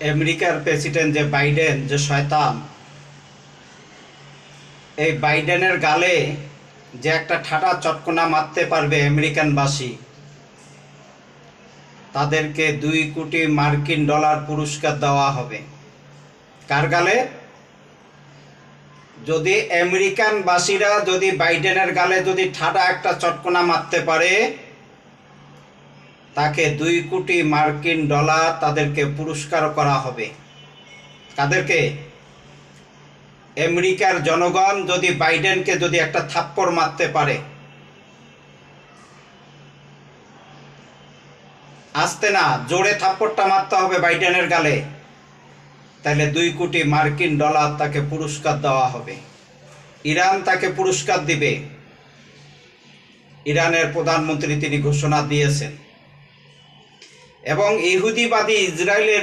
আমেরিকার প্রেসিডেন্ট যে বাইডেন, যে শয়তান, এই বাইডেনের গালে যে একটা ঠাটা চটকনা মারতে পারবে আমেরিকানবাসী, তাদেরকে $2 কোটি পুরস্কার দেওয়া হবে। কার গালে? যদি আমেরিকানবাসীরা যদি বাইডেনের গালে যদি ঠাডা একটা চটকনা মারতে পারে, তাকে $2 কোটি তাদেরকে পুরস্কার করা হবে। তাদেরকে আমেরিকার জনগণ যদি বাইডেনকে যদি একটা থাপ্পড় মারতে পারে, আস্তে না, জোরে থাপ্পড়টা মারতে হবে বাইডেনের গালে, তাহলে $2 কোটি তাকে পুরস্কার দেওয়া হবে। ইরান তাকে পুরস্কার দিবে। ইরানের প্রধানমন্ত্রী তিনি ঘোষণা দিয়েছেন। এবং ইহুদিবাদী ইসরায়েলের